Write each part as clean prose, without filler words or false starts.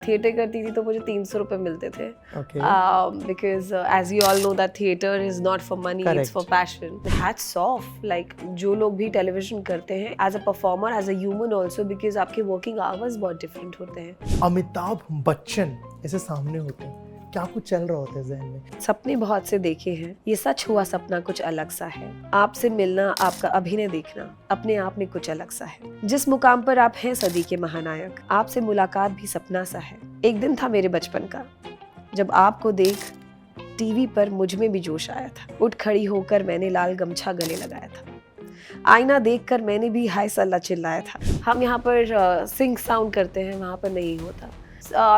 Theatre करती थी तो मुझे 300 रुपए मिलते थे because as you all know that theatre is not for money, it's for passion. Hats off like जो लोग भी टेलीविजन करते हैं as a performer, as a human also, because आपके वर्किंग आवर्स बहुत डिफरेंट होते हैं. अमिताभ बच्चन ऐसे सामने होते हैं, क्या कुछ चल रहा होता है जहन में? सपने बहुत से देखे हैं, ये सच हुआ सपना कुछ अलग सा है. आपसे मिलना, आपका अभिनय देखना अपने आप में कुछ अलग सा है. जिस मुकाम पर आप हैं सदी के महानायक, आपसे मुलाकात भी सपना सा है. एक दिन था मेरे बचपन का जब आपको देख टीवी पर मुझ में भी जोश आया था. उठ खड़ी होकर मैंने लाल गमछा गले लगाया था. आईना देखकर मैंने भी हाय सल्ला चिल्लाया था. हम यहाँ पर सिंक साउंड करते हैं, वहाँ पर नहीं होता.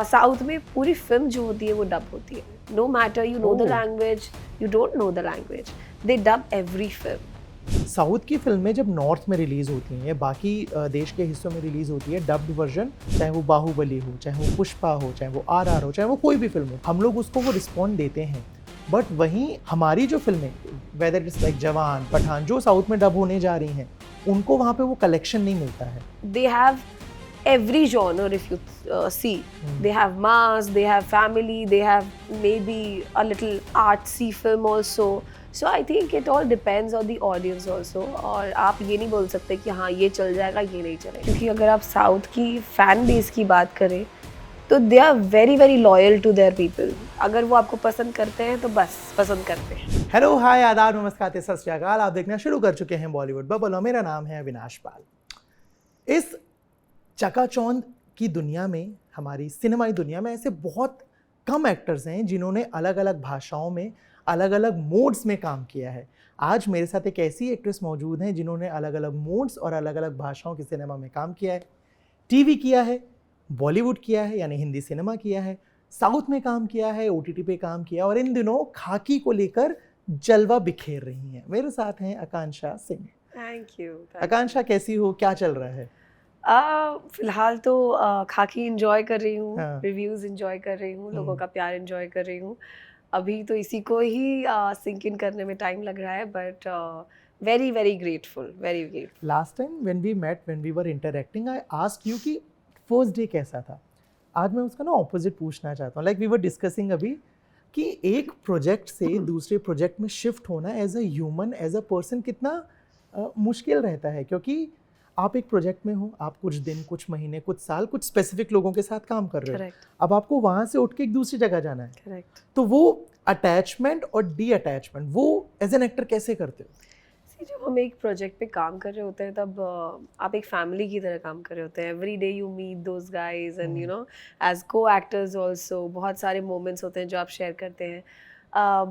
साउथ में पूरी फिल्म जो होती है वो डब होती है. No matter you know the language, you don't know the language, they dub every film. South की फिल्में जब नॉर्थ में रिलीज होती हैं या बाकी देश के हिस्सों में रिलीज होती है डब्ड वर्जन, चाहे वो बाहुबली हो, चाहे वो पुष्पा हो, चाहे वो RR हो, चाहे वो कोई भी फिल्म हो, हम लोग उसको वो रिस्पॉन्ड देते हैं. बट वहीं हमारी जो फिल्में, वेदर इट्स लाइक जवान, पठान, जो साउथ में डब होने जा रही हैं, उनको वहाँ पे वो कलेक्शन नहीं मिलता है. They have every genre if you see. They have mass, they have family, they have maybe a little artsy film also. So I think it all depends on the audience also. और आप ये नहीं बोल सकते कि हाँ ये चल जाएगा, ये नहीं चलेगा. क्योंकि अगर आप साउथ की फैन बेस की बात करें तो they are very very loyal to their people. अगर वो आपको पसंद करते हैं तो बस पसंद करते हैं. हेलो, हाय, आदाब, नमस्कार, सत श्री अकाल. आप देखना शुरू कर चुके हैं बॉलीवुड बबल और मेरा नाम है अविनाश पाल. इस चकाचौंध की दुनिया में, हमारी सिनेमाई दुनिया में, ऐसे बहुत कम एक्टर्स हैं जिन्होंने अलग अलग भाषाओं में, अलग अलग मोड्स में काम किया है. आज मेरे साथ एक ऐसी एक्ट्रेस मौजूद हैं जिन्होंने अलग अलग मोड्स और अलग अलग भाषाओं की सिनेमा में काम किया है. टीवी किया है, बॉलीवुड किया है यानी हिंदी सिनेमा किया है, साउथ में काम किया है, OTT पे काम किया, और इन दिनों खाकी को लेकर जलवा बिखेर रही हैं. मेरे साथ हैं आकांक्षा सिंह. Thank you. आकांक्षा, कैसी हो, क्या चल रहा है? फिलहाल तो खाकी एंजॉय कर रही हूँ, हाँ. रिव्यूज एंजॉय कर रही हूँ, लोगों का प्यार एंजॉय कर रही हूँ. अभी तो इसी को ही सिंक इन करने में टाइम लग रहा है, but very very grateful, very grateful. Last time when we met, when we were interacting, I asked you कि फर्स्ट डे कैसा था. आज मैं उसका ना ऑपोजिट पूछना चाहता हूँ. लाइक वी वर डिस्कसिंग अभी कि एक प्रोजेक्ट से दूसरे प्रोजेक्ट में शिफ्ट होना as a human, as a person कितना मुश्किल रहता है. क्योंकि आप एक प्रोजेक्ट में हो, आप कुछ दिन, कुछ महीने, कुछ साल, कुछ स्पेसिफिक लोगों के साथ काम कर रहे हो. Correct. अब आपको वहाँ से उठ के एक दूसरी जगह जाना है. करेक्ट. तो वो अटैचमेंट और डी अटैचमेंट, वो एज एन एक्टर कैसे करते हो? जब हम एक प्रोजेक्ट पे काम कर रहे होते हैं तब आप एक फैमिली की तरह काम कर रहे होते हैं. Every day you meet those guys and you know as co-actors also बहुत सारे मोमेंट्स होते हैं जो आप शेयर करते हैं.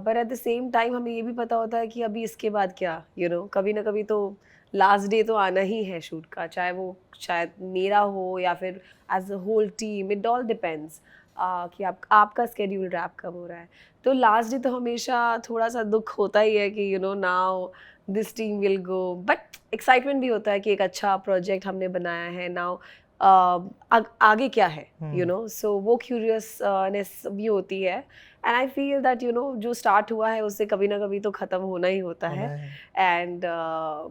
But at the same time हमें ये भी पता होता है कि अभी इसके बाद क्या, यू नो कभी ना कभी तो लास्ट डे तो आना ही है शूट का, चाहे वो शायद मेरा हो या फिर as a whole team. It all depends कि आपका स्केड्यूल रैप कब हो रहा है. तो लास्ट डे तो हमेशा थोड़ा सा दुख होता ही है कि you know now this team will go, but excitement भी होता है कि एक अच्छा प्रोजेक्ट हमने बनाया है. नाउ आगे क्या है, यू नो, सो वो क्यूरियसनेस भी होती है. And I feel that you know जो स्टार्ट हुआ है उससे कभी ना कभी तो ख़त्म होना ही होता है. एंड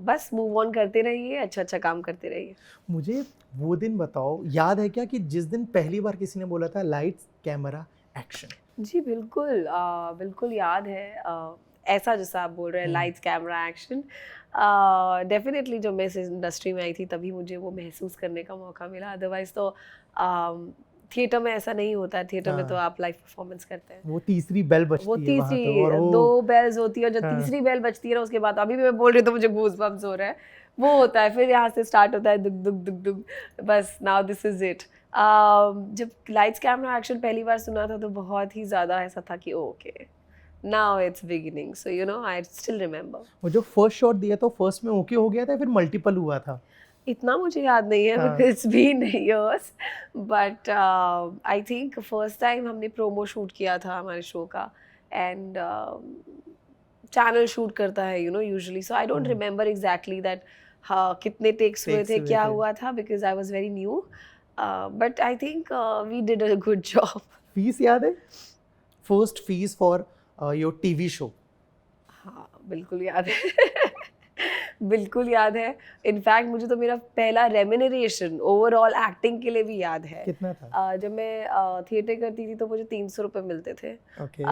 बस मूव ऑन करते रहिए, अच्छा अच्छा काम करते रहिए. मुझे वो दिन बताओ, याद है क्या कि जिस दिन पहली बार किसी ने बोला था लाइट्स कैमरा एक्शन? जी बिल्कुल, बिल्कुल याद है. ऐसा जैसा आप बोल रहे हैं, लाइट्स कैमरा एक्शन, डेफिनेटली जब मैं इस इंडस्ट्री में आई थी तभी मुझे वो महसूस करने का मौका मिला. अदरवाइज तो थिएटर में ऐसा नहीं होता है. थिएटर में तो आप लाइव परफॉर्मेंस करते हैं. वो तीसरी बेल बजती वो है, तीसरी और वो 2 बेल्स होती है, और जब तीसरी बेल बजती है ना उसके बाद, अभी भी मैं बोल रही हूँ तो मुझे गूज बम्स हो रहा है. वो होता है, फिर यहाँ से स्टार्ट होता है दुक दुक दुक दुक, बस नाउ दिस इज इट. जब लाइट्स कैमरा एक्शन पहली बार सुना था तो बहुत ही ज़्यादा ऐसा था कि okay now it's beginning. So you know I still remember. वो जो फर्स्ट शॉट दिया था, फर्स्ट में ओके हो गया था, फिर मल्टीपल हुआ था? इतना मुझे याद नहीं है because it's been years, but I think first time हमने प्रोमो शूट किया था हमारे शो का. एंड चैनल शूट करता है you know usually, so I don't remember exactly that कितने टेक्स हुए थे, क्या हुआ था, because I was very new. But I think we did a good job. Fees याद है? First fees for your TV show? हाँ बिल्कुल याद है. बिल्कुल याद है। इनफैक्ट मुझे तो मेरा पहला रेम्यूनरेशन ओवरऑल एक्टिंग के लिए भी याद है। कितना था? जब मैं थिएटर करती थी तो मुझे 300 रुपये मिलते थे, okay,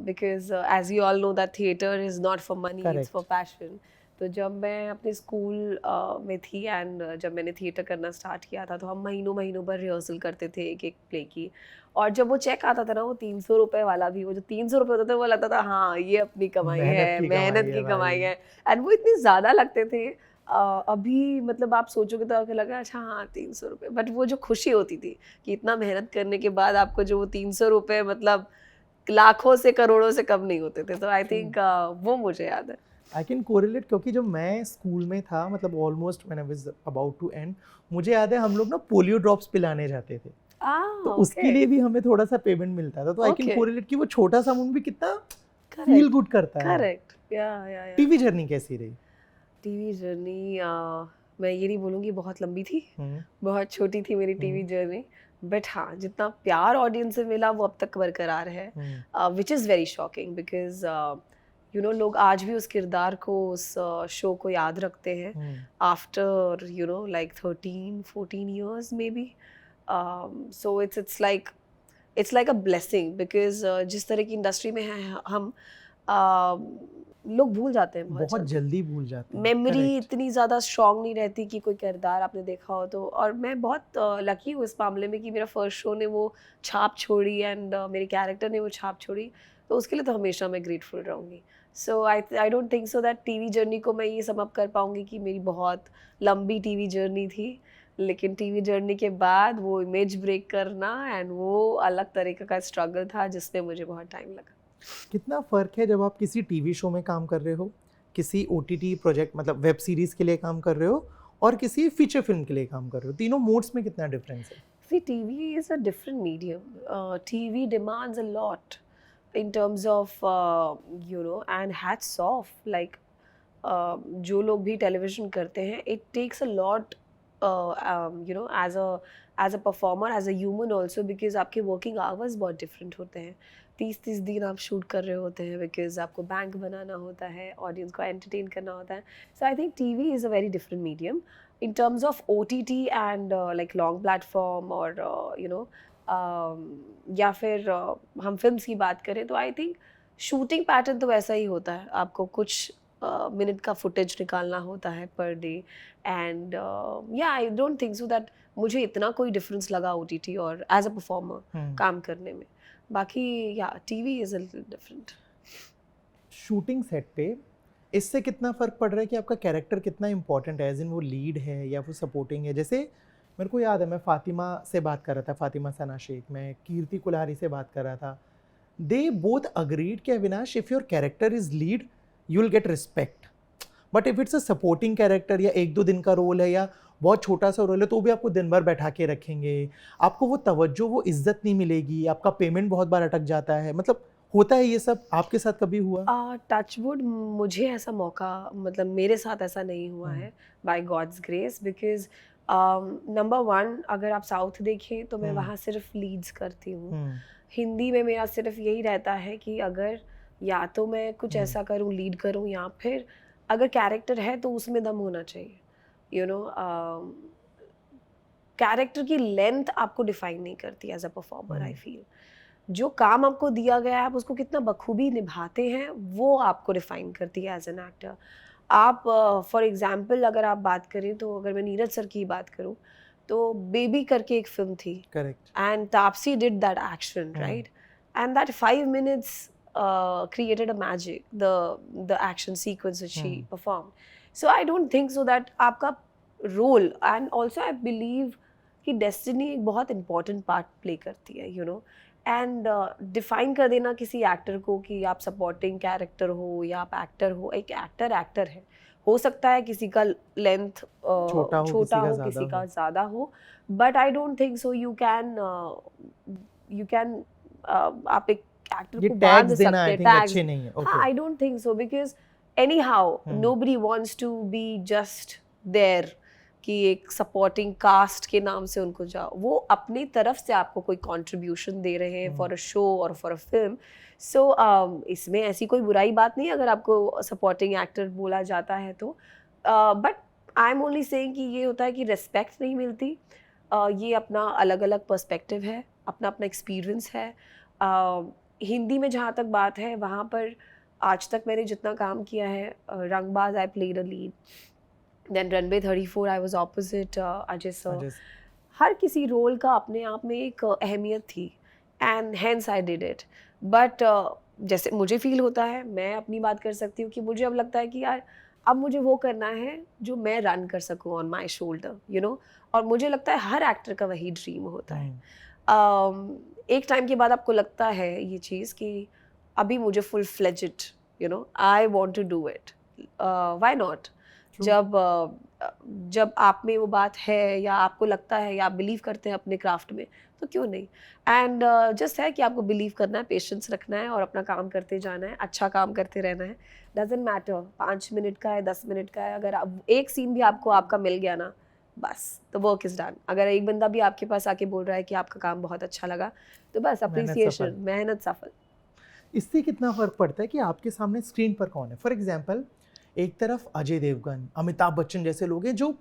because as you all know that theatre is not for money, it's correct. For passion. तो जब मैं अपने स्कूल में थी एंड जब मैंने थिएटर करना स्टार्ट किया था तो हम महीनों महीनों भर रिहर्सल करते थे एक एक प्ले की। और जब वो चेक आता था ना, वो 300 रुपये वाला भी, वो जो 300 रुपये होता था वो लगता था हाँ ये अपनी कमाई है, मेहनत की कमाई है। एंड वो इतने ज़्यादा लगते थे। अभी मतलब आप सोचोगे तो आपको लगा अच्छा हाँ 300 रुपये, बट वो जो खुशी होती थी कि इतना मेहनत करने के बाद आपको जो वो 300 रुपये मतलब लाखों से करोड़ों से कम नहीं होते थे। तो आई थिंक वो मुझे याद है। आई कैन कोरिलेट, क्योंकि जब मैं स्कूल में था, मतलब almost when I was about to end, मुझे याद है हम लोग ना पोलियो ड्रॉप्स पिलाने जाते थे, तो उसके लिए भी हमें थोड़ा सा पेमेंट मिलता था। तो आई कैन कोरिलेट कि वो छोटा सा अमाउंट भी कितना फील गुड करता है। करेक्ट, या टीवी जर्नी कैसी रही? टीवी जर्नी मैं ये नहीं बोलूँगी बहुत लंबी थी, बहुत छोटी थी मेरी टीवी जर्नी, बट हाँ जितना प्यार ऑडियंस से मिला वो अब तक बरकरार है, विच is very shocking because you know लोग आज भी उस किरदार को, उस शो को याद रखते हैं after you know like 13-14 years may be. So it's like a blessing because जिस तरह की इंडस्ट्री में हैं हम, लोग भूल जाते हैं बहुत जल्दी भूल जाते हैं। मेमोरी इतनी ज़्यादा स्ट्रांग नहीं रहती कि कोई किरदार आपने देखा हो तो। और मैं बहुत लकी हूँ इस मामले में कि मेरा फर्स्ट शो ने वो छाप छोड़ी एंड मेरे कैरेक्टर ने वो छाप छोड़ी, तो उसके लिए तो हमेशा मैं ग्रेटफुल रहूँगी। So I don't think so that TV journey को मैं ये सम अप कर पाऊँगी कि मेरी बहुत लंबी टीवी जर्नी थी, लेकिन टीवी जर्नी के बाद वो इमेज ब्रेक करना एंड वो अलग तरीके का स्ट्रगल था जिसमें मुझे बहुत टाइम लगा। कितना फ़र्क है जब आप किसी टीवी शो में काम कर रहे हो, किसी ओटीटी प्रोजेक्ट मतलब वेब सीरीज़ के लिए काम कर रहे हो, और किसी फीचर फिल्म के लिए काम कर रहे हो? तीनों मोड्स में कितना डिफरेंस है? See, TV is a different medium. TV demands a lot in terms of, you know, and hats off. Like, जो लोग भी टेलीविज़न करते हैं, it takes a lot, you know, as a performer, as a human also, because आपके working hours बहुत different होते हैं। 30-30 दिन आप शूट कर रहे होते हैं बिकॉज आपको बैंक बनाना होता है, ऑडियंस को एंटरटेन करना होता है। So I think TV is a very different medium in terms of OTT and like long platform or you know, या फिर हम फिल्म्स की बात करें तो आई थिंक शूटिंग पैटर्न तो वैसा ही होता है, आपको कुछ मिनट का फुटेज निकालना होता है पर डे एंड या आई डोंट थिंक सो दैट मुझे इतना कोई डिफरेंस लगा OTT और एज अ परफॉर्मर काम करने में। बाकी या TV is a little different. Shooting set पे इससे कितना फ़र्क पड़ रहा है कि आपका कैरेक्टर कितना इंपॉर्टेंट है, एज इन वो लीड है या वो सपोर्टिंग है? जैसे मेरे को याद है, मैं फातिमा से बात कर रहा था, फातिमा सना शेख, मैं कीर्ति कुल्हारी से बात कर रहा था, दे बोथ अग्रीड कि Avinash, if your character is lead you will get respect, but if it's a supporting character या 1-2 दिन का रोल है या बहुत छोटा सा रोल है तो भी आपको दिन भर बैठा के रखेंगे, आपको वो तवज्जो, वो इज्जत नहीं मिलेगी, आपका पेमेंट बहुत बार अटक जाता है। मतलब होता है ये सब, आपके साथ कभी हुआ? टचवुड मुझे ऐसा मौका, मतलब मेरे साथ ऐसा नहीं हुआ है by God's grace, because number 1 अगर आप साउथ देखें तो मैं वहाँ सिर्फ लीड्स करती हूँ। हिंदी में मेरा सिर्फ यही रहता है कि अगर या तो मैं कुछ ऐसा करूँ, लीड करूँ, या फिर अगर कैरेक्टर है तो उसमें दम होना चाहिए। यू नो, कैरेक्टर की लेंथ आपको डिफाइन नहीं करती as a performer. I feel जो काम आपको दिया गया है आप उसको कितना बखूबी निभाते हैं वो आपको डिफाइन करती है एज एन एक्टर। आप फॉर एग्जांपल अगर आप बात करें तो अगर मैं नीरज सर की बात करूं तो बेबी करके एक फिल्म थी, correct, and Taapsee did that action right, and that 5 minutes created a magic, the action sequence that she performed. So I don't think so that आपका role, and also I believe कि destiny एक बहुत important part play करती है, you no, and define कर देना किसी actor को कि आप सपोर्टिंग कैरेक्टर हो या आप एक्टर हो। एक एक्टर है, हो सकता है किसी का लेंथ छोटा हो, किसी का ज़्यादा हो, but I don't think so you can आप एक एक्टर को बांध सकते हैं टैग्स नहीं है। हाँ, I don't think so, because anyhow nobody wants to be just there कि एक सपोर्टिंग कास्ट के नाम से उनको जाओ, वो अपनी तरफ से आपको कोई कंट्रीब्यूशन दे रहे हैं फॉर अ शो और फॉर अ फिल्म। सो इसमें ऐसी कोई बुराई बात नहीं अगर आपको सपोर्टिंग एक्टर बोला जाता है तो। But I am only saying कि ये होता है कि रिस्पेक्ट नहीं मिलती. ये अपना अलग अलग पर्सपेक्टिव है, अपना अपना एक्सपीरियंस है. हिंदी में जहाँ तक बात है, वहाँ पर आज तक मैंने जितना काम किया है, Rangbaaz I played a lead, then runway 34 I was opposite Ajay sir. हर किसी रोल का अपने आप में एक अहमियत थी, and hence I did it. But जैसे मुझे फील होता है, मैं अपनी बात कर सकती हूँ कि मुझे अब लगता है कि यार अब मुझे वो करना है जो मैं रन कर सकूँ on my shoulder, you know. और मुझे लगता है हर एक्टर का वही ड्रीम होता है. एक टाइम के बाद आपको लगता है ये चीज़ कि अभी मुझे full fledged, you know, I want to do it. Why not? जब आप में वो बात है, या आपको लगता है, या आप बिलीव करते हैं अपने क्राफ्ट में, तो क्यों नहीं. एंड जस्ट है कि आपको बिलीव करना है, पेशेंस रखना है और अपना काम करते जाना है, अच्छा काम करते रहना है. डजेंट मैटर 5 मिनट का है, 10 मिनट का है, अगर एक सीन भी आपको आपका मिल गया ना, बस द वर्क इज डन. अगर एक बंदा भी आपके पास आके बोल रहा है कि आपका काम बहुत अच्छा लगा, तो बस अप्रिसिएशन, मेहनत सफल. इससे कितना फर्क पड़ता है कि आपके सामने स्क्रीन पर कौन है. फॉर एग्जाम्पल, एक तरफ अजय देवगन, अमिताभ बच्चन जैसे लोग हैं जो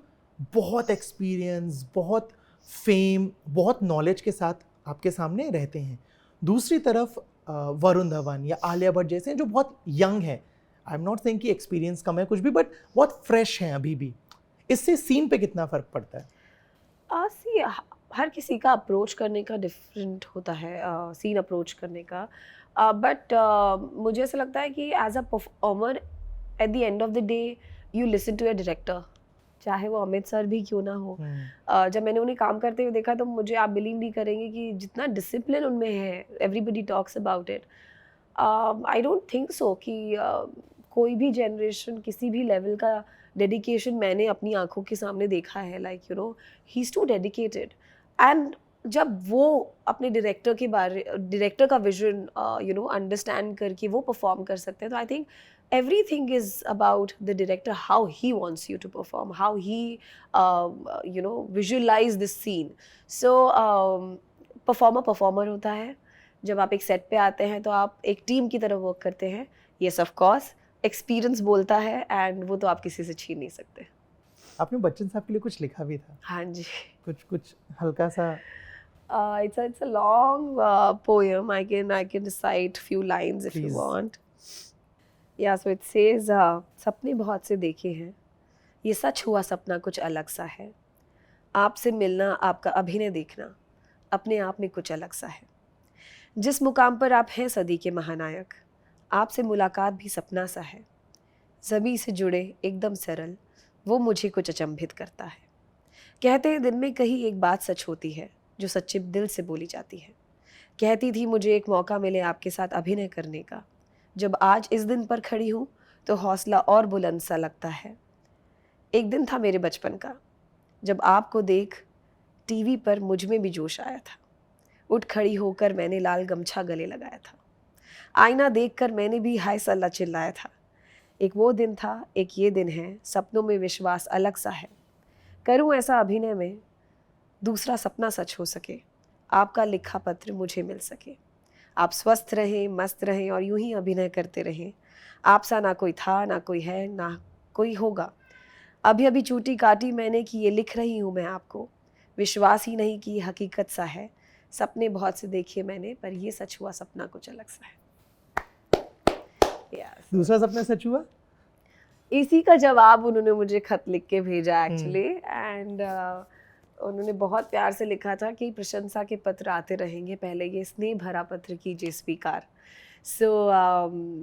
बहुत एक्सपीरियंस, बहुत फेम, बहुत नॉलेज के साथ आपके सामने रहते हैं. दूसरी तरफ वरुण धवन या आलिया भट्ट जैसे हैं जो बहुत यंग हैं. आई एम नॉट सेइंग कि एक्सपीरियंस कम है कुछ भी, बट बहुत फ्रेश हैं अभी भी. इससे सीन पे कितना फ़र्क पड़ता है? सी हर किसी का अप्रोच करने का डिफरेंट होता है, सीन अप्रोच करने का. बट मुझे ऐसा लगता है कि as a performer, at the end of the day you listen to your director, चाहे वो अमित सर भी क्यों ना हो. जब मैंने उन्हें काम करते हुए देखा, तो मुझे, आप बिलीव नहीं करेंगे कि जितना डिसिप्लिन उनमें है, everybody talks about it. I don't think सो कि कोई भी जनरेशन किसी भी लेवल का डेडिकेशन मैंने अपनी आंखों के सामने देखा है. Like you know, he is too dedicated. And जब वो अपने डायरेक्टर का विजन यू नो अंडरस्टैंड करके वो परफॉर्म कर सकते हैं, तो I think everything is about the director, how he wants you to perform, how he you know visualize this scene. So performer होता है. जब आप एक सेट पे आते हैं तो आप एक टीम की तरह वर्क करते हैं. yes of course एक्सपीरियंस बोलता है, एंड वो तो आप किसी से छीन नहीं सकते. आपने बच्चन साहब के लिए कुछ लिखा भी था? हाँ जी. कुछ हल्का सा. It's a long poem. I can recite few lines if you want. Yeah, so it says, सपने बहुत से देखे हैं, ये सच हुआ सपना कुछ अलग सा है. आपसे मिलना, आपका अभिनय देखना, अपने आप में कुछ अलग सा है. जिस मुकाम पर आप हैं सदी के महानायक, आपसे मुलाकात भी सपना सा है. ज़मीं से जुड़े एकदम सरल, वो मुझे कुछ अचंभित करता है. कहते हैं दिन में कहीं एक बात सच होती है, जो सच्चे दिल से बोली जाती है. कहती थी मुझे एक मौका मिले आपके साथ अभिनय करने का. जब आज इस दिन पर खड़ी हूँ तो हौसला और बुलंद सा लगता है. एक दिन था मेरे बचपन का, जब आपको देख टीवी पर मुझ में भी जोश आया था. उठ खड़ी होकर मैंने लाल गमछा गले लगाया था. आईना देखकर मैंने भी हाय सल्ला चिल्लाया था. एक वो दिन था, एक ये दिन है, सपनों में विश्वास अलग सा है. करूँ ऐसा अभिनय में दूसरा सपना सच हो सके, आपका लिखा पत्र मुझे मिल सके. आप स्वस्थ रहें, मस्त रहें और यूं ही अभिनय करते रहें. आप सा ना कोई था, ना कोई है, ना कोई होगा. अभी अभी चूटी काटी मैंने कि ये लिख रही हूँ मैं आपको. विश्वास ही नहीं कि हकीकत सा है. सपने बहुत से देखे मैंने, पर ये सच हुआ सपना कुछ अलग सा है. दूसरा सपना सच हुआ? इसी का जवाब उन्होंने मुझे खत लिख के भेजा एक्चुअली. एंड उन्होंने बहुत प्यार से लिखा था कि प्रशंसा के पत्र आते रहेंगे, पहले ये स्नेह भरा पत्र कीजिए स्वीकार. सो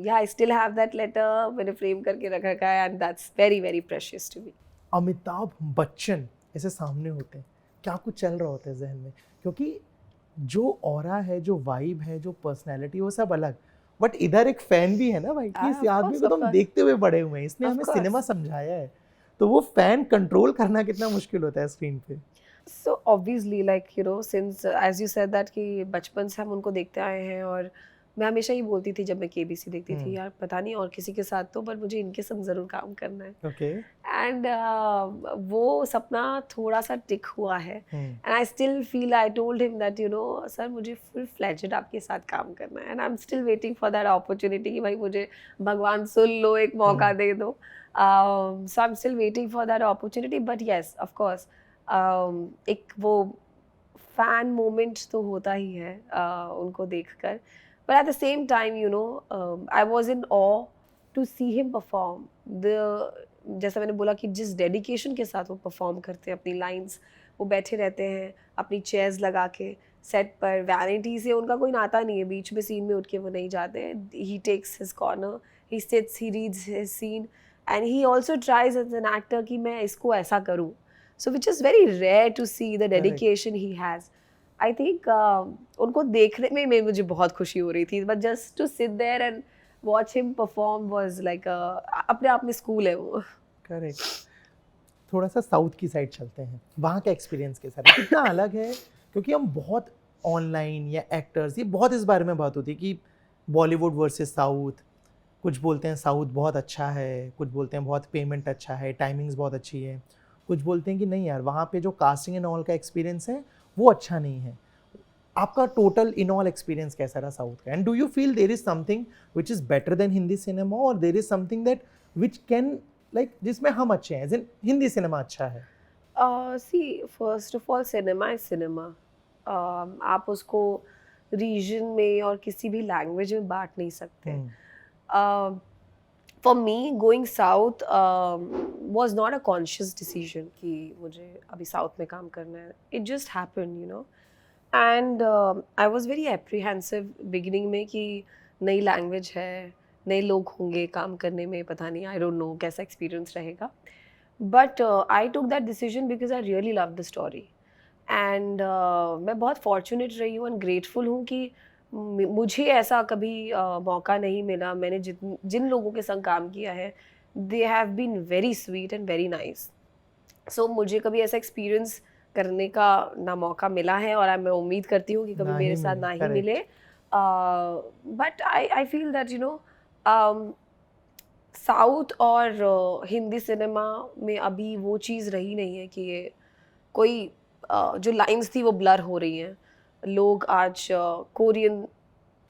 या I still have that letter, मैंने फ्रेम करके रखा है, and that's very very precious to me. Amitabh Bachchan ऐसे सामने होते हैं, क्या कुछ चल रहा होता है जहन में? क्योंकि जो ऑरा है, जो वाइब है, जो पर्सनैलिटी, वो सब अलग. बट इधर एक फैन भी है ना भाई, कि इस आदमी को तो हम देखते हुए बड़े हुए हैं, इसने हमें सिनेमा समझाया है. तो वो फैन कंट्रोल करना कितना मुश्किल होता है स्क्रीन पे. So obviously, like you know, since as you said that कि बचपन से हम उनको देखते आए हैं, और मैं हमेशा ही बोलती थी जब मैं केबीसी देखती थी, यार पता नहीं और किसी के साथ तो, पर मुझे इनके संग ज़रूर काम करना है। ओके। एंड वो सपना थोड़ा सा टिक हुआ है, and I still feel, I told him that you know sir मुझे फुल फ्लेजेड आपके साथ काम करना है, and I am still waiting for that opportunity कि भाई मुझे भगवान सुन लो, एक मौका दे दो। So I am still waiting for that opportunity, but yes of course एक वो फैन मोमेंट तो होता ही है उनको देखकर, but at the same time you know I was in awe to see him perform the, जैसा मैंने बोला कि जिस डेडिकेशन के साथ वो परफॉर्म करते हैं अपनी लाइंस, वो बैठे रहते हैं अपनी चेयर्स लगा के सेट पर, वैनिटी से उनका कोई नाता नहीं है, बीच में सीन में उठ के वो नहीं जाते, he takes his corner, he sits, he reads his scene, and he also tries as an actor कि मैं इसको ऐसा करूँ, so which is very rare to see the dedication he has. I think उनको देखने में मुझे बहुत खुशी हो रही थी, but just to sit there and watch him perform was like अपने आप में स्कूल है वो। करेक्ट। थोड़ा सा साउथ की साइड चलते हैं, वहाँ का एक्सपीरियंस कैसा है, कितना अलग है? क्योंकि हम बहुत ऑनलाइन या एक्टर्स, ये बहुत इस बारे में बात होती है कि बॉलीवुड वर्सेस साउथ, कुछ बोलते हैं साउथ बहुत अच्छा है, कुछ बोलते हैं बहुत पेमेंट अच्छा है, टाइमिंग्स बहुत अच्छी है, कुछ बोलते हैं कि नहीं यार वहाँ पे जो कास्टिंग एंड ऑल का एक्सपीरियंस है वो अच्छा नहीं है। आपका टोटल इन ऑल एक्सपीरियंस कैसा रहा साउथ का, and do you feel there is something which is better than Hindi cinema, और there is something that which can like जिसमें हम अच्छे हैं, एज इन हिंदी सिनेमा अच्छा है? See first of all cinema is cinema, आप उसको रीजन में और किसी भी लैंग्वेज में बांट नहीं सकते। For me going south was not a conscious decision कि मुझे अभी साउथ में काम करना है, it just happen you know, and I was very apprehensive beginning में कि नई लैंग्वेज है, नए लोग होंगे काम करने में, पता नहीं, आई डोंट नो कैसा एक्सपीरियंस रहेगा, but I took that decision because I really love the story, and मैं बहुत फॉर्चुनेट रही हूँ एंड ग्रेटफुल हूँ कि मुझे ऐसा कभी मौका नहीं मिला। मैंने जिन लोगों के संग काम किया है, they have been very sweet and very nice, so मुझे कभी ऐसा एक्सपीरियंस करने का ना मौका मिला है, और मैं उम्मीद करती हूँ कि कभी मेरे साथ ना ही मिले, but I feel that you know south और हिंदी सिनेमा में अभी वो चीज़ रही नहीं है कि ये कोई जो लाइंस थी वो ब्लर हो रही हैं, लोग आज कोरियन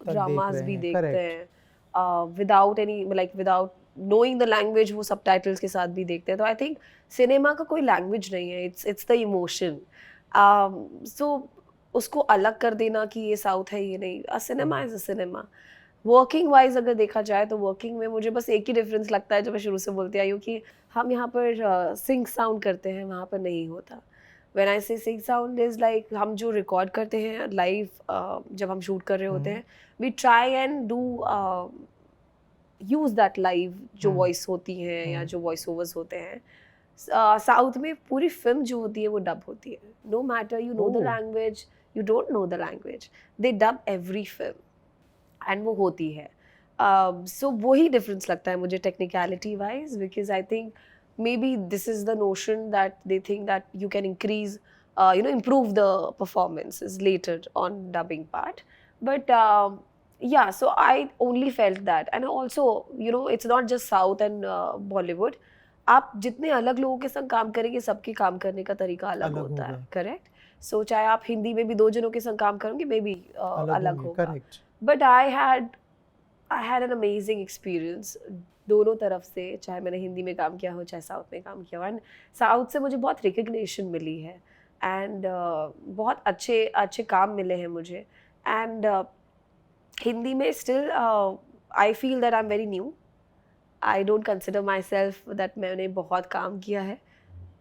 ड्रामास भी देखते हैं without any like without knowing the language, वो सबटाइटल्स के साथ भी देखते हैं, तो आई थिंक सिनेमा का कोई लैंग्वेज नहीं है, इट्स द इमोशन, सो उसको अलग कर देना कि ये साउथ है ये नहीं, cinema is a cinema. Working wise अगर देखा जाए तो वर्किंग में मुझे बस एक ही डिफरेंस लगता है जो मैं शुरू से बोलती आई हूँ कि हम यहाँ पर सिंक साउंड करते हैं, वहाँ पर नहीं होता। व्हेन आई से सिंक साउंड इज लाइक हम जो रिकॉर्ड करते हैं लाइव जब हम शूट कर रहे होते हैं, we try and do use that live जो वॉइस होती हैं या जो वॉइस ओवर्स होते हैं। साउथ में पूरी फिल्म जो होती है वो डब होती है, no matter you know the language you don't know the language, they dub every film and वो होती है। सो वही डिफरेंस लगता है मुझे technicality wise, because I think maybe this is the notion that they think that you can increase improve the performances later on dubbing part, but yeah, so I only felt that, and also you know it's not just South and Bollywood, आप जितने अलग लोगों के संग काम करेंगे सबके काम करने का तरीका अलग होता है, करेक्ट? सो चाहे आप हिंदी में भी 2 जनों के संग काम करोगे मे बी अलग होगा, but I had an amazing experience दोनों तरफ से, चाहे मैंने हिंदी में काम किया हो चाहे साउथ में काम किया हो, एंड साउथ से मुझे बहुत रिकग्निशन मिली है, एंड बहुत अच्छे अच्छे काम मिले हैं मुझे, एंड हिंदी में still I feel that I am very new, I don't consider my self that मैंने बहुत काम किया है,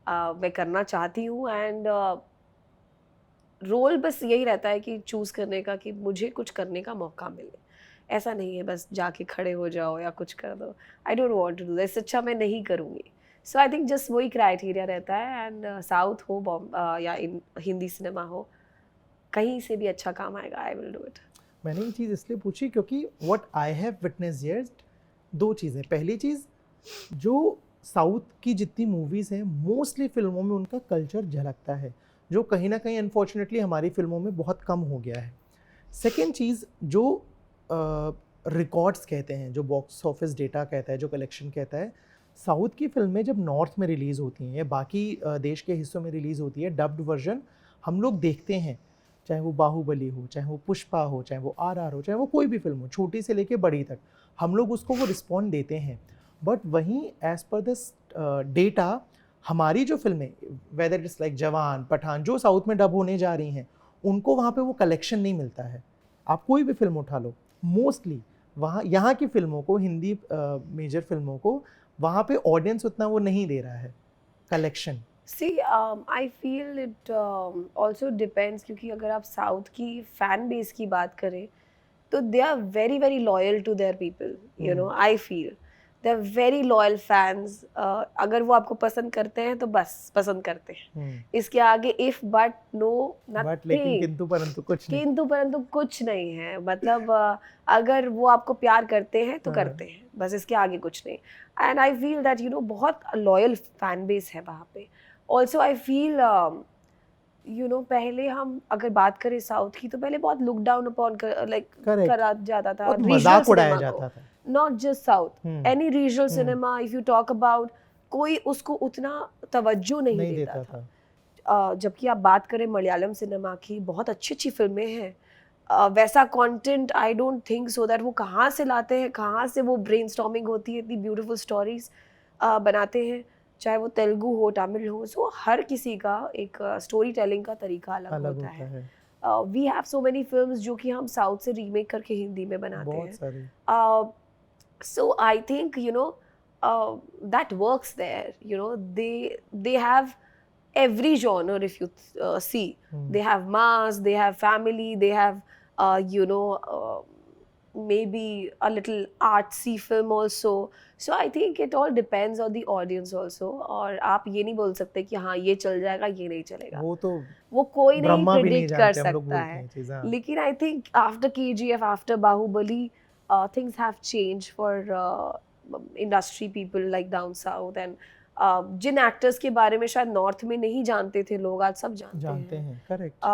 मैं करना चाहती हूँ, एंड रोल बस यही रहता है कि चूज़ करने का कि मुझे कुछ करने का मौका मिले, ऐसा नहीं है बस जाके खड़े हो जाओ या कुछ कर दो, I don't want to do that, इससे अच्छा मैं नहीं करूँगी। सो आई थिंक जस्ट वही क्राइटेरिया रहता है, एंड साउथ हो या हिंदी सिनेमा हो, कहीं से भी अच्छा काम आएगा, आई विल डू इट। मैंने ये चीज़ इसलिए पूछी क्योंकि what I have witnessed here 2 चीज़ें। पहली चीज़, जो साउथ की जितनी मूवीज़ हैं मोस्टली फिल्मों में उनका कल्चर झलकता है, जो कहीं ना कहीं अनफॉर्चुनेटली हमारी फिल्मों में बहुत कम हो गया है। सेकेंड चीज़, जो रिकॉर्ड्स कहते हैं, जो बॉक्स ऑफिस डेटा कहता है, जो कलेक्शन कहता है, साउथ की फिल्में जब नॉर्थ में रिलीज़ होती हैं या बाकी देश के हिस्सों में रिलीज़ होती है, डब्ड वर्जन हम लोग देखते हैं, चाहे वो बाहुबली हो, चाहे वो पुष्पा हो, चाहे वो आरआर हो, चाहे वो कोई भी फिल्म हो, छोटी से लेके बड़ी तक, हम लोग उसको वो रिस्पॉन्ड देते हैं। बट वहीं एज पर दिस डेटा हमारी जो फिल्में, वेदर इट्स लाइक जवान, पठान, जो साउथ में डब होने जा रही हैं, उनको वहाँ पे वो कलेक्शन नहीं मिलता है। आप कोई भी फिल्म उठा लो, मोस्टली वहाँ यहाँ की फिल्मों को, हिंदी मेजर फिल्मों को वहाँ पे ऑडियंस उतना वो नहीं दे रहा है collection. See, I feel it also depends, क्योंकि अगर आप साउथ की फैन बेस की बात करें तो they are very very loyal to their people, you know, I feel they are very loyal fans. अगर वो आपको पसंद करते हैं तो बस पसंद करते हैं, इसके आगे इफ बट नो बट लेकिन नथिंग, किंतु परंतु कुछ नहीं। किंतु परंतु कुछ नहीं है। मतलब अगर वो आपको प्यार करते हैं तो करते हैं, बस इसके आगे कुछ नहीं। And I feel that you know बहुत लॉयल फैन बेस है वहाँ पे। Also I feel you know पहले हम अगर बात करें साउथ की तो पहले बहुत लुक डाउन अपॉन लाइक करा जाता था, बहुत मजाक उड़ाया जाता था। Not just south, any regional cinema if you talk about, कोई उसको उतना तवज्जो नहीं देता था। जबकि आप बात करें मलयालम सिनेमा की, बहुत अच्छी अच्छी फिल्में हैं, वैसा content I don't think so that वो कहाँ से लाते हैं, कहाँ से वो ब्रेनस्टॉर्मिंग होती है, इतनी ब्यूटीफुल स्टोरीज बनाते हैं, चाहे वो तेलुगु हो, तमिल हो। सो हर किसी का एक स्टोरी टेलिंग का तरीका अलग होता है। We have so many films जो कि हम साउथ से रीमेक करके हिंदी में बनाते हैं। So I think you know that works there, you know, they have every genre. If you see, they have mass, they have family, they have you know maybe a little artsy film also. So I think it all depends on the audience also. और आप ये नहीं बोल सकते कि हाँ ये चल जाएगा ये नहीं चलेगा, वो कोई नहीं प्रिडिक्ट कर सकता है। लेकिन I think after KGF, after Bahubali, things have changed for industry people like down south. And जिन एक्टर्स के बारे में शायद नॉर्थ में नहीं जानते थे लोग, आज सब जानते हैं। करेक्ट।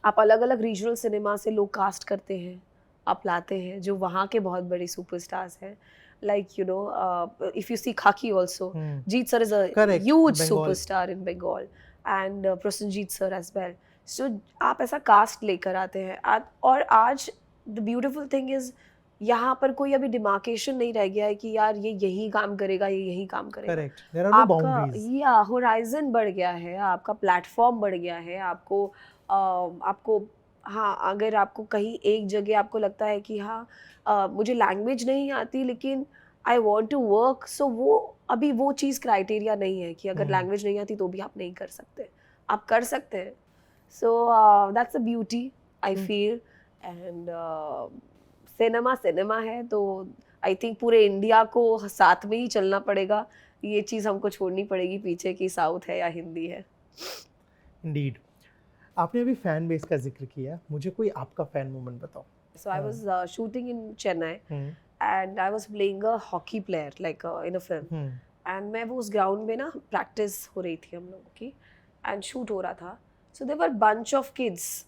आप अलग अलग रीजनल सिनेमा से लोग कास्ट करते हैं, आप लाते हैं जो वहाँ के बहुत बड़े सुपरस्टार्स हैं। Like you know if you see Khakee also, Jeet sir is a huge superstar in Bengal, and Prosenjit sir as well. So आप ऐसा कास्ट लेकर आते हैं। और आज द ब्यूटिफुल थिंग इज यहाँ पर कोई अभी डिमार्केशन नहीं रह गया है कि यार ये यही काम करेगा, ये यही काम करेगा। Correct. There are no boundaries. या होराइजन बढ़ गया है, आपका प्लेटफॉर्म बढ़ गया है। आपको हाँ, अगर आपको कहीं एक जगह आपको लगता है कि हाँ मुझे लैंग्वेज नहीं आती लेकिन आई वॉन्ट टू वर्क, सो वो अभी वो चीज़ क्राइटेरिया नहीं है कि अगर लैंग्वेज नहीं आती तो भी आप नहीं कर सकते, आप कर सकते हैं। So that's a beauty I feel. And cinema है तो आई थिंक पूरे इंडिया को साथ में ही चलना पड़ेगा, ये चीज़ हमको छोड़नी पड़ेगी पीछे कि साउथ है या हिंदी है। इंडीड। आपने अभी फैन बेस का जिक्र किया, मुझे कोई आपका फैन मोमेंट बताओ। So I was shooting in Chennai and I was playing a hockey player like in a film, and मैं वो उस ग्राउंड में ना प्रैक्टिस हो रही थी हम लोगों की एंड शूट हो रहा था। So there were bunch of kids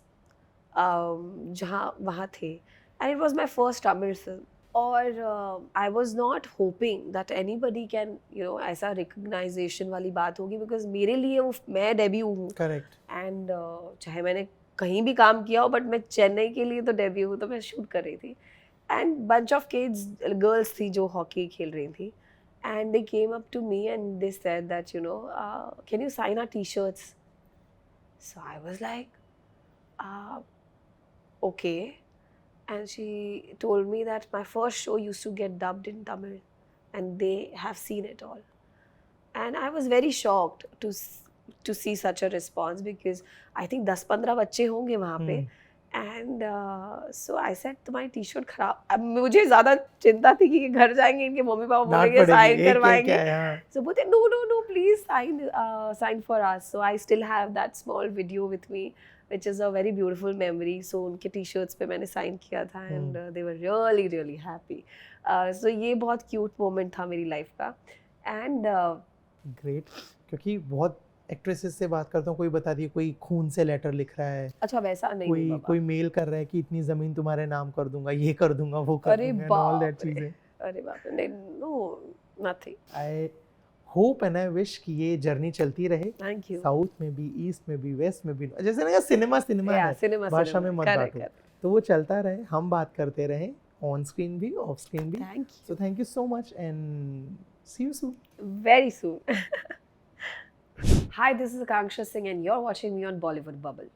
जहाँ वहाँ थे, and it was my first Tamil film. और I was not hoping that anybody can, you know, ऐसा recognition वाली बात होगी, because मेरे लिए वो मैं डेब्यू हूँ। Correct. And चाहे मैंने कहीं भी काम किया हो, बट मैं चेन्नई के लिए तो डेब्यू हूँ, तो मैं शूट कर रही थी। And bunch of kids, girls थी जो हॉकी खेल रही थी, and they came up to me and they said that, you know, can you sign our t-shirts? So I was like, okay. And she told me that my first show used to get dubbed in Tamil and they have seen it all. And I was very shocked to see such a response, because I think 10-15 बच्चे होंगे वहाँ पे। And so I said तुम्हारी T shirt खराब, अब मुझे ज़्यादा चिंता थी कि घर जाएंगे इनके मम्मी पापा बोलेंगे साइन करवाएंगे, so बोलते no please sign for us. So I still have that small video with me, which is a very beautiful memory. So उनके टी-शर्ट्स पे मैंने साइन किया था and they were really really happy. So ये बहुत cute moment था मेरी life का। and ग्रेट, क्योंकि बहुत एक्ट्रेसेस से बात करता हूँ, कोई बता दिए कोई खून से लेटर लिख रहा है, अच्छा वैसा नहीं कोई बाबा। कोई मेल कर रहा है कि इतनी जमीन तुम्हारे नाम कर दूंगा, ये कर दूंगा, वो कर अरे दूंगा, ऑल दैट बाप रे, चीजें। अरे बाप रे, नहीं, no, nothing. I hope and I wish कि ये जर्नी चलती रहे, थैंक यू। साउथ में भी, ईस्ट में भी, वेस्ट में भी, जैसे ना सिनेमा सिनेमा या है, सिनेमा, भाषा में मत करेक्ट बांटो, तो वो चलता रहे, हम बात करते रहे ऑन स्क्रीन भी, ऑफ स्क्रीन भी। Thank so thank you so much and see you soon. You, very soon. Hi, this is Akanksha Singh and you're watching me on Bollywood Bubble.